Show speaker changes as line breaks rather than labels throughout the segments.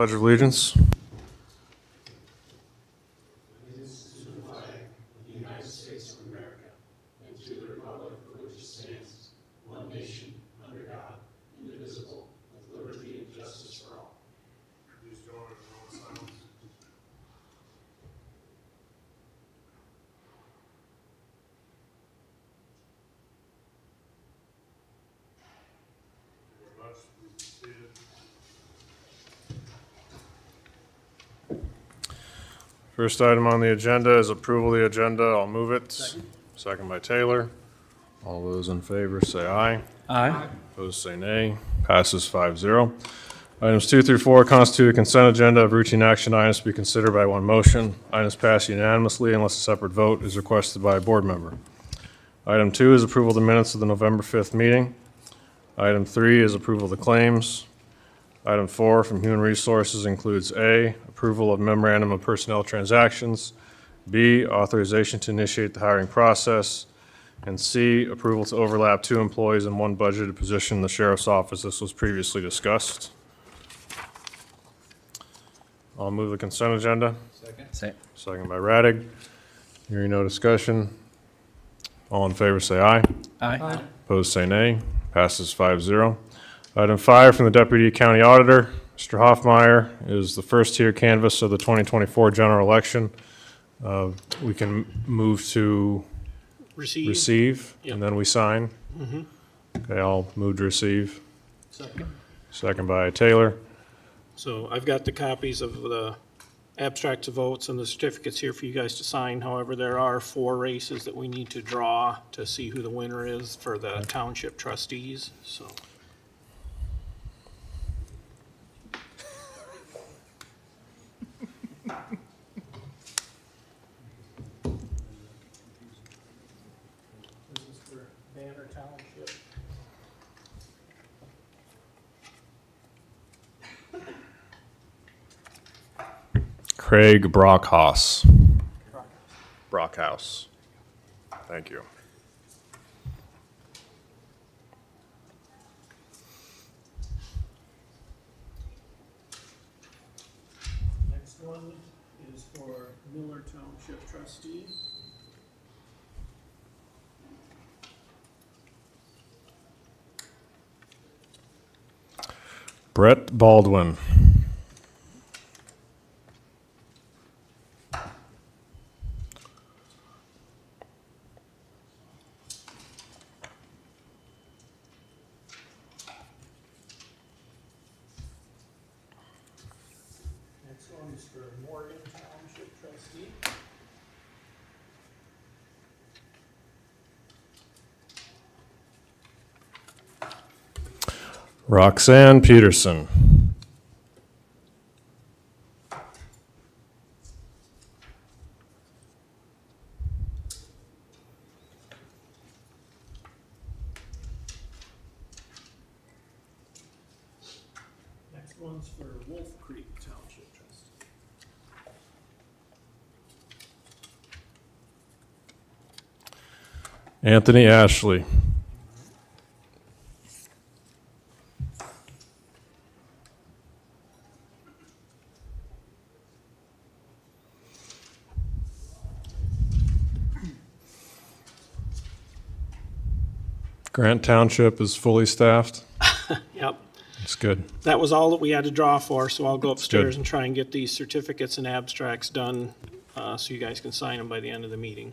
Pledge of allegiance. First item on the agenda is approval of the agenda. I'll move it. Second by Taylor. All those in favor say aye.
Aye.
Opposed say nay. Passes 5-0. Items 2 through 4 constitute a consent agenda of routine action items to be considered by one motion. Items pass unanimously unless a separate vote is requested by a board member. Item 2 is approval of the minutes of the November 5th meeting. Item 3 is approval of the claims. Item 4 from Human Resources includes A, approval of memorandum of personnel transactions, B, authorization to initiate the hiring process, and C, approval to overlap 2 employees in one budgeted position in the sheriff's office. This was previously discussed. I'll move the consent agenda. Second by Radig. Hearing no discussion. All in favor say aye.
Aye.
Opposed say nay. Passes 5-0. Item 5 from the Deputy County Auditor, Mr. Hoffmeyer, is the first tier canvass of the 2024 general election. We can move to receive
Yep.
and then we sign. Okay, I'll move to receive. Second by Taylor.
So I've got the copies of the abstracts of votes and the certificates here for you guys to sign. However, there are 4 races that we need to draw to see who the winner is for the township trustees, so. This is for Banner Township.
Craig Brockhouse. Brockhouse. Thank you.
Next one is for Miller Township trustee.
Brett Baldwin.
Next one is for Morgan Township trustee.
Roxanne Peterson.
Next one's for Wolf Creek Township trustee.
Anthony Ashley. Grant Township is fully staffed.
Yep,
That's good.
that was all that we had to draw for, so I'll go upstairs
good.
and try and get these certificates and abstracts done, so you guys can sign them by the end of the meeting.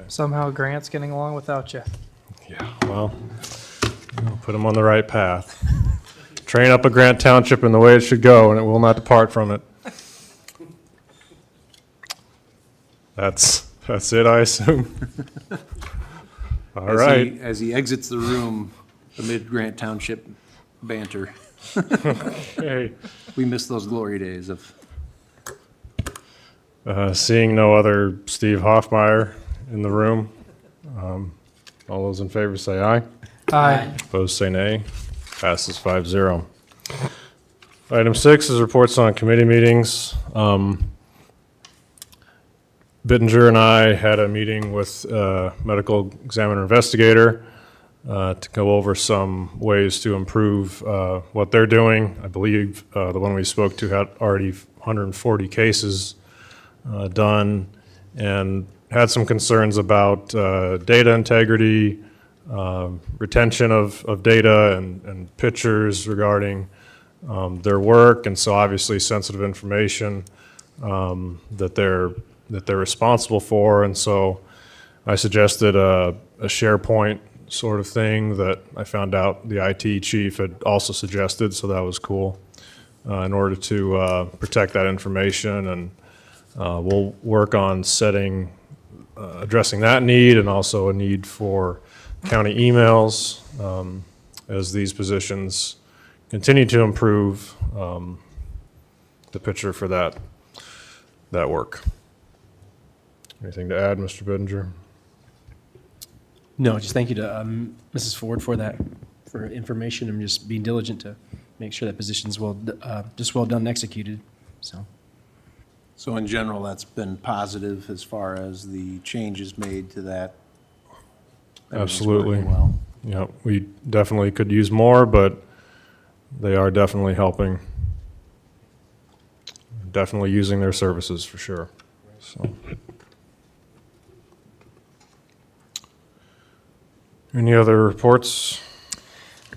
Somehow Grant's getting along without you.
Yeah, well, we'll put him on the right path. Train up a Grant Township in the way it should go, and it will not depart from it. That's it, I assume. All right.
As he exits the room amid Grant Township banter.
Okay.
We miss those glory days of,
Seeing no other Steve Hoffmeyer in the room, all those in favor say aye.
Aye.
Opposed say nay. Passes 5-0. Item 6 is reports on committee meetings. Bittinger and I had a meeting with medical examiner investigator. to go over some ways to improve what they're doing. I believe the one we spoke to had already 140 cases done and had some concerns about data integrity, retention of data and pictures regarding their work, and so obviously sensitive information that they're responsible for. And so I suggested a SharePoint sort of thing that I found out the IT chief had also suggested, so that was cool, in order to protect that information. And we'll work on addressing that need, and also a need for county emails as these positions continue to improve the picture for that work. Anything to add, Mr. Bittinger?
No, just thank you to Mrs. Ford for that, for information and just being diligent to make sure that position's well done and executed, so.
So in general, that's been positive as far as the changes made to that. Everything's
Absolutely.
working well.
Yeah, we definitely could use more, but they are definitely helping. Definitely using their services for sure. So. Any other reports?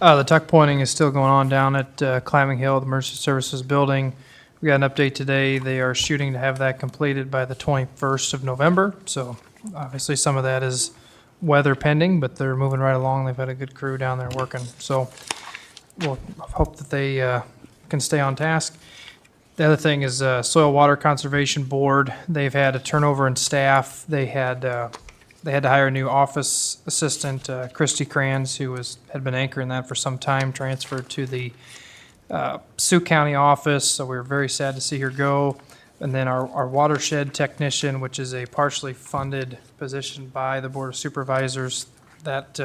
The tuck pointing is still going on down at Climbing Hill, the Emergency Services Building. We got an update today. They are shooting to have that completed by the 21st of November. So obviously some of that is weather pending, but they're moving right along. They've had a good crew down there working. So we'll hope that they can stay on task. The other thing is Soil Water Conservation Board. They've had a turnover in staff. They had to hire a new office assistant, Christy Kranz, who had been anchoring that for some time, transferred to the Sioux County office, so we were very sad to see her go. And then our watershed technician, which is a partially funded position by the Board of Supervisors, that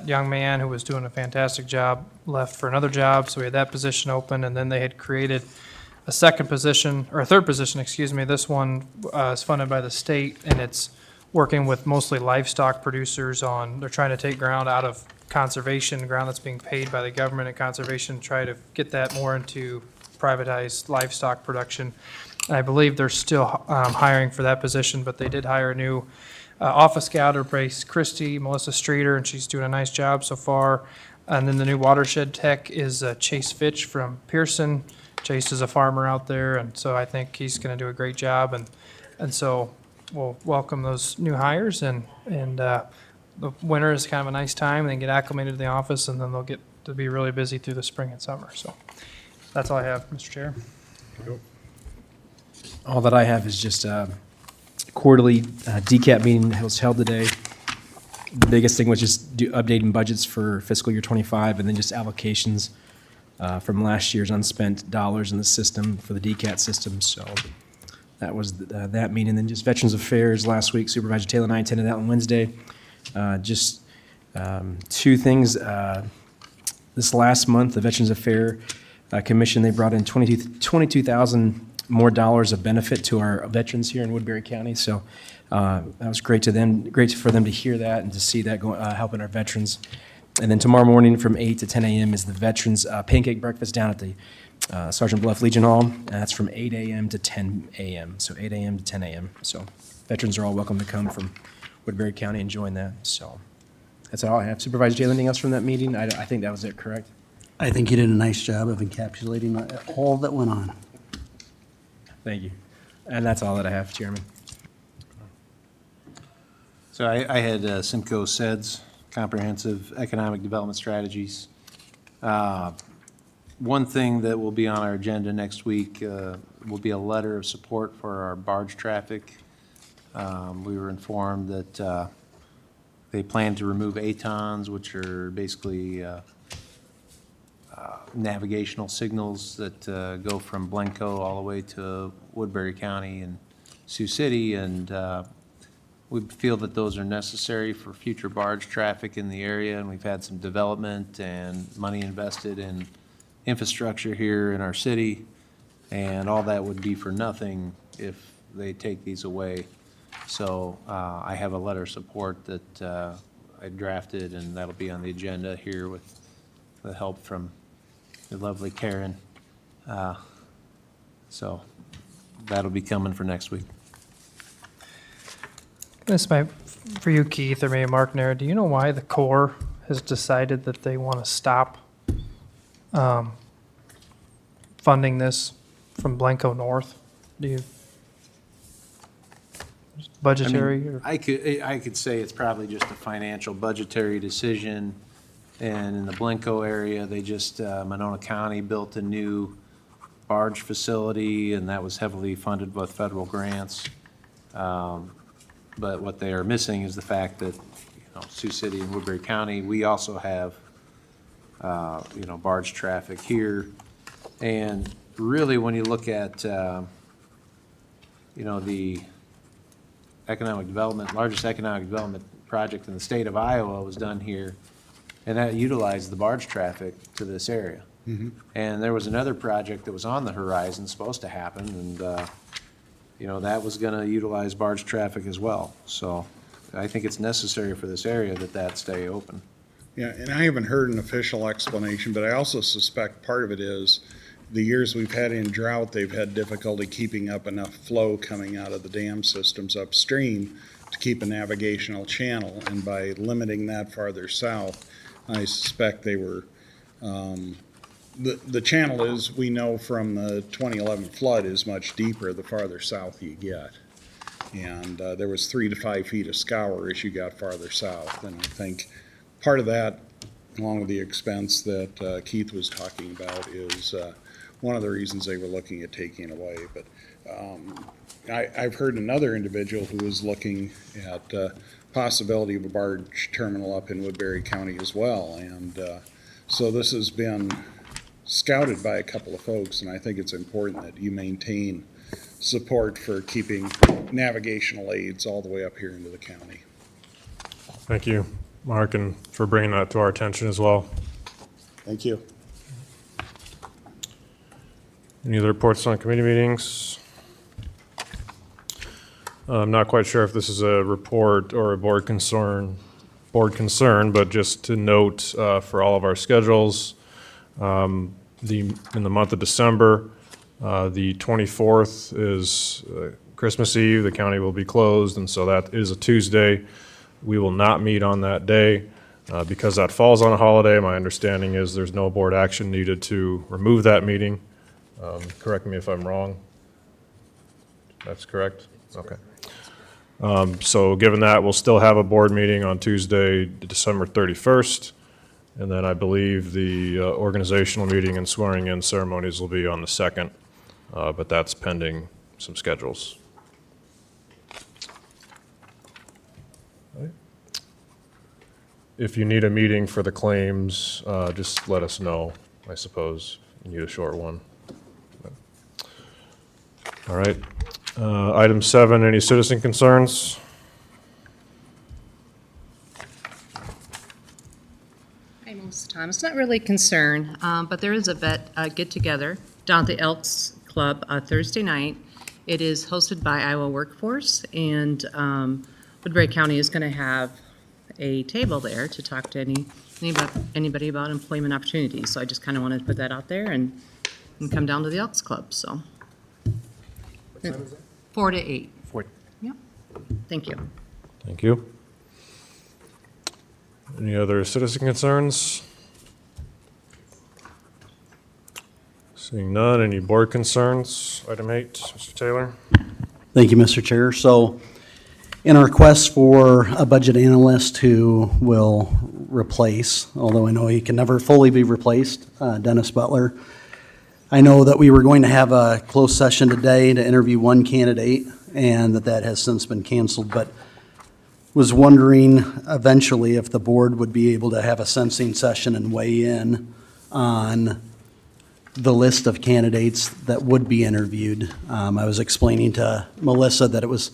young man who was doing a fantastic job left for another job, so we had that position open. And then they had created a third position, excuse me. This one is funded by the state, and it's working with mostly livestock producers they're trying to take ground out of conservation, ground that's being paid by the government and conservation, try to get that more into privatized livestock production. And I believe they're still hiring for that position, but they did hire a new office gal to replace Christy, Melissa Streeter, and she's doing a nice job so far. And then the new watershed tech is Chase Fitch from Pearson. Chase is a farmer out there, and so I think he's going to do a great job. And so we'll welcome those new hires, and the winter is kind of a nice time. They get acclimated to the office, and then they'll get to be really busy through the spring and summer. So that's all I have, Mr. Chair.
All that I have is just quarterly DCAT meeting that was held today. The biggest thing was just updating budgets for fiscal year '25, and then just allocations from last year's unspent dollars in the system for the DCAT system. So that was that meeting. And then just Veterans Affairs last week. Supervisor Taylor and I attended that on Wednesday. Just two things. This last month, the Veterans Affairs Commission, they brought in $22,000 more dollars of benefit to our veterans here in Woodbury County. So that was great to them. Great for them to hear that and to see that helping our veterans. And then tomorrow morning from 8 to 10 a.m. is the Veterans Pancake Breakfast down at the Sergeant Bluff Legion Hall. And that's from 8 a.m. to 10 a.m. So 8 a.m. to 10 a.m. So veterans are all welcome to come from Woodbury County and join that. So that's all I have. Supervisor Jay, anything else from that meeting? I think that was it, correct?
I think you did a nice job of encapsulating all that went on.
Thank you. And that's all that I have, Chairman.
So I had Simcoe SEDS, Comprehensive Economic Development Strategies. One thing that will be on our agenda next week will be a letter of support for our barge traffic. We were informed that they plan to remove ATONs, which are basically navigational signals that go from Blencoe all the way to Woodbury County and Sioux City, and we feel that those are necessary for future barge traffic in the area, and we've had some development and money invested in infrastructure here in our city, and all that would be for nothing if they take these away. So I have a letter of support that I drafted, and that'll be on the agenda here with the help from the lovely Karen. So that'll be coming for next week.
This might, for you, Keith, or maybe Mark Nair, do you know why the Corps has decided that they want to stop funding this from Blanco North? Do you, budgetary or?
I could say it's probably just a financial budgetary decision. And in the Blenco area, they just, Monona County built a new barge facility, and that was heavily funded with federal grants. But what they are missing is the fact that, Sioux City and Woodbury County, we also have, barge traffic here. And really, when you look at, the economic development, largest economic development project in the state of Iowa was done here, and that utilized the barge traffic to this area. And there was another project that was on the horizon, supposed to happen, and, that was gonna utilize barge traffic as well. So I think it's necessary for this area that stay open.
Yeah, and I haven't heard an official explanation, but I also suspect part of it is the years we've had in drought, they've had difficulty keeping up enough flow coming out of the dam systems upstream to keep a navigational channel, and by limiting that farther south, I suspect they were, the channel is, we know from the 2011 flood, is much deeper the farther south you get. And there was 3 to 5 feet of scour as you got farther south, and I think part of that, along with the expense that Keith was talking about, is one of the reasons they were looking at taking it away. But I've heard another individual who was looking at possibility of a barge terminal up in Woodbury County as well. And so this has been scouted by a couple of folks, and I think it's important that you maintain support for keeping navigational aids all the way up here into the county.
Thank you, Mark, and for bringing that to our attention as well.
Thank you.
Any other reports on committee meetings? I'm not quite sure if this is a report or a board concern, but just to note for all of our schedules, in the month of December, the 24th is Christmas Eve. The county will be closed, and so that is a Tuesday. We will not meet on that day. Because that falls on a holiday, my understanding is there's no board action needed to remove that meeting. Correct me if I'm wrong. That's correct? Okay. So given that, we'll still have a board meeting on Tuesday, December 31st. And then I believe the organizational meeting and swearing-in ceremonies will be on the 2nd, but that's pending some schedules. If you need a meeting for the claims, just let us know, I suppose. You need a short one. All right. Item 7, any citizen concerns?
Hi, Melissa Thomas. Not really concerned, but there is a get-together down at the Elks Club Thursday night. It is hosted by Iowa Workforce, and Woodbury County is going to have a table there to talk to anybody about employment opportunities. So I just kind of wanted to put that out there and come down to the Elks Club. So. What time is it? 4 to 8.
4.
Yep. Thank you.
Thank you. Any other citizen concerns? Seeing none, any board concerns? Item 8, Mr. Taylor.
Thank you, Mr. Chair. So in our quest for a budget analyst who will replace, although I know he can never fully be replaced, Dennis Butler, I know that we were going to have a closed session today to interview one candidate, and that has since been canceled, but was wondering eventually if the board would be able to have a sensing session and weigh in on the list of candidates that would be interviewed. I was explaining to Melissa that it was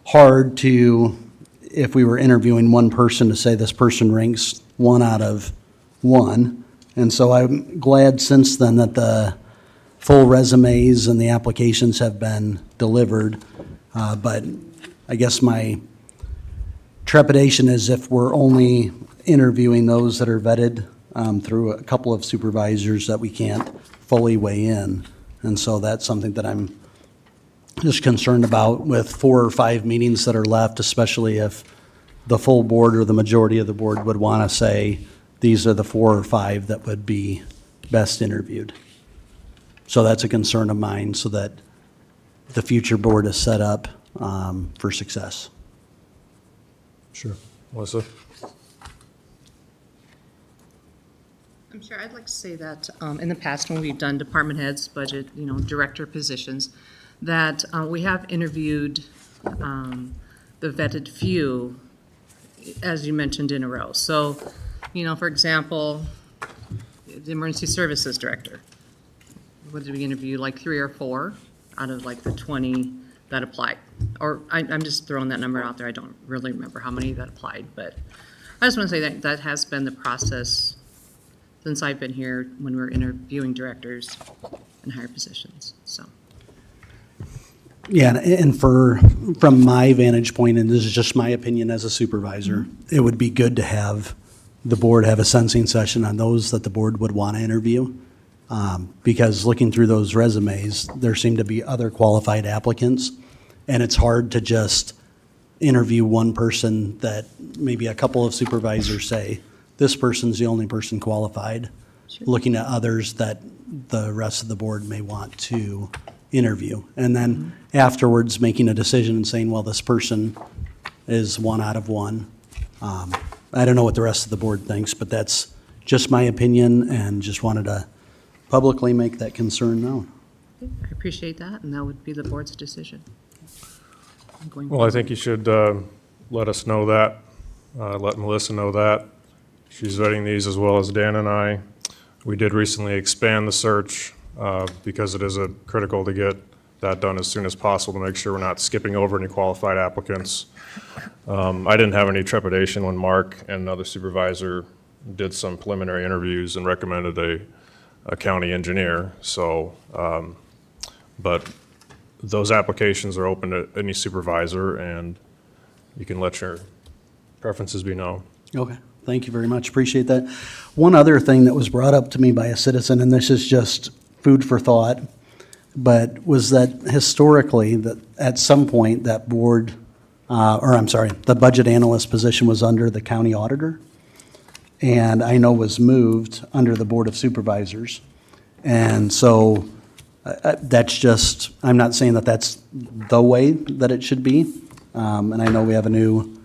hard to, if we were interviewing one person, to say this person ranks 1 out of 1. And so I'm glad since then that the full resumes and the applications have been delivered. But I guess my trepidation is if we're only interviewing those that are vetted through a couple of supervisors that we can't fully weigh in. And so that's something that I'm just concerned about with 4 or 5 meetings that are left, especially if the full board or the majority of the board would want to say, these are the 4 or 5 that would be best interviewed. So that's a concern of mine, so that the future board is set up for success.
Sure. Melissa?
I'm sure, I'd like to say that in the past, when we've done department heads, budget, director positions, that we have interviewed the vetted few, as you mentioned, in a row. So, for example, the emergency services director, what did we interview, like 3 or 4 out of like the 20 that applied? Or I'm just throwing that number out there. I don't really remember how many that applied, but I just want to say that that has been the process since I've been here when we're interviewing directors in higher positions, so.
Yeah, and from my vantage point, and this is just my opinion as a supervisor, it would be good to have the board have a sensing session on those that the board would want to interview. Because looking through those resumes, there seem to be other qualified applicants, and it's hard to just interview one person that maybe a couple of supervisors say, this person's the only person qualified, looking at others that the rest of the board may want to interview. And then afterwards, making a decision and saying, well, this person is 1 out of 1. I don't know what the rest of the board thinks, but that's just my opinion, and just wanted to publicly make that concern known.
I appreciate that, and that would be the board's decision.
Well, I think you should let us know that, let Melissa know that. She's vetting these as well as Dan and I. We did recently expand the search because it is critical to get that done as soon as possible to make sure we're not skipping over any qualified applicants. I didn't have any trepidation when Mark and another supervisor did some preliminary interviews and recommended a county engineer. So, but those applications are open to any supervisor, and you can let your preferences be known.
Okay, thank you very much, appreciate that. One other thing that was brought up to me by a citizen, and this is just food for thought, but was that historically, that at some point that board, the budget analyst position was under the county auditor, and I know was moved under the Board of Supervisors. And so that's just, I'm not saying that that's the way that it should be. And I know we have a new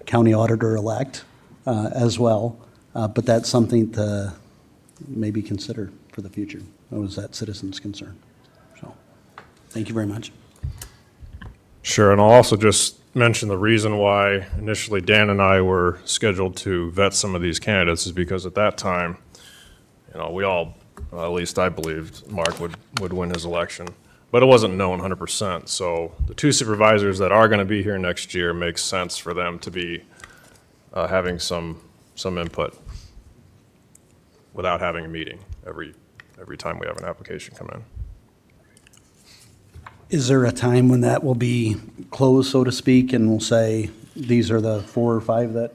county auditor-elect as well, but that's something to maybe consider for the future. That was that citizen's concern. So, thank you very much.
Sure, and I'll also just mention the reason why initially Dan and I were scheduled to vet some of these candidates is because at that time, we all, at least I believed, Mark would win his election. But it wasn't known 100%. So the 2 supervisors that are going to be here next year, makes sense for them to be having some input without having a meeting every time we have an application come in.
Is there a time when that will be closed, so to speak, and we'll say, these are the 4 or 5 that?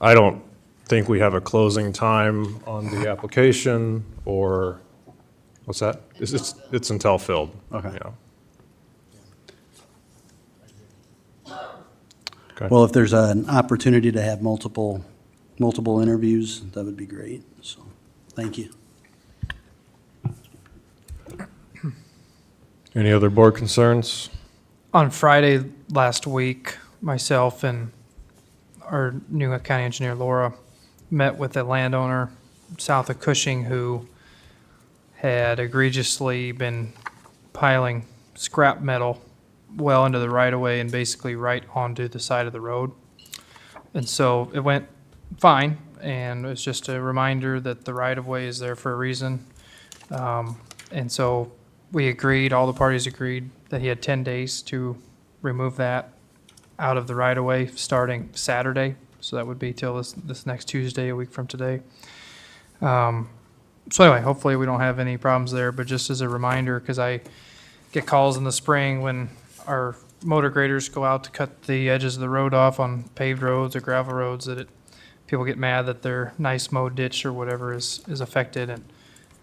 I don't think we have a closing time on the application, or, what's that? It's until filled.
Okay.
Yeah. Okay.
Well, if there's an opportunity to have multiple interviews, that would be great. So, thank you.
Any other board concerns?
On Friday last week, myself and our new county engineer, Laura, met with a landowner south of Cushing who had egregiously been piling scrap metal well into the right-of-way and basically right onto the side of the road. And so it went fine, and it was just a reminder that the right-of-way is there for a reason. And so we agreed, all the parties agreed, that he had 10 days to remove that out of the right-of-way starting Saturday. So that would be till this next Tuesday, a week from today. So anyway, hopefully we don't have any problems there, but just as a reminder, because I get calls in the spring when our motor graders go out to cut the edges of the road off on paved roads or gravel roads, that people get mad that their nice mowed ditch or whatever is affected, and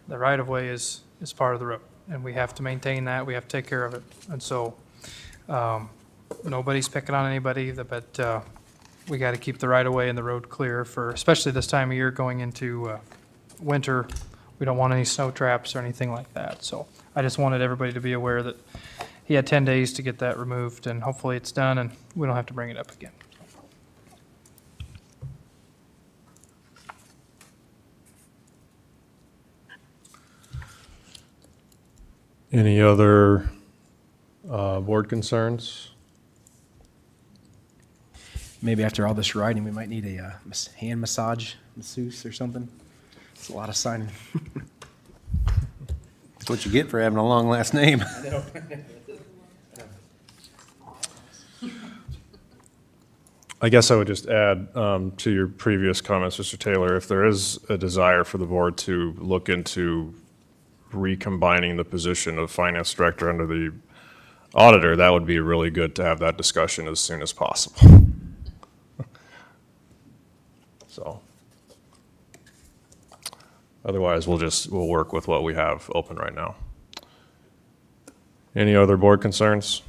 the right-of-way is part of the road, and we have to maintain that, we have to take care of it. And so, nobody's picking on anybody, but we got to keep the right-of-way and the road clear for, especially this time of year going into winter. We don't want any snow traps or anything like that. So I just wanted everybody to be aware that he had 10 days to get that removed, and hopefully it's done and we don't have to bring it up again.
Any other board concerns?
Maybe after all this riding, we might need a hand masseuse or something. It's a lot of signing.
That's what you get for having a long last name.
I guess I would just add to your previous comments, Mr. Taylor, if there is a desire for the board to look into recombining the position of finance director under the auditor, that would be really good to have that discussion as soon as possible. So, otherwise, we'll work with what we have open right now. Any other board concerns?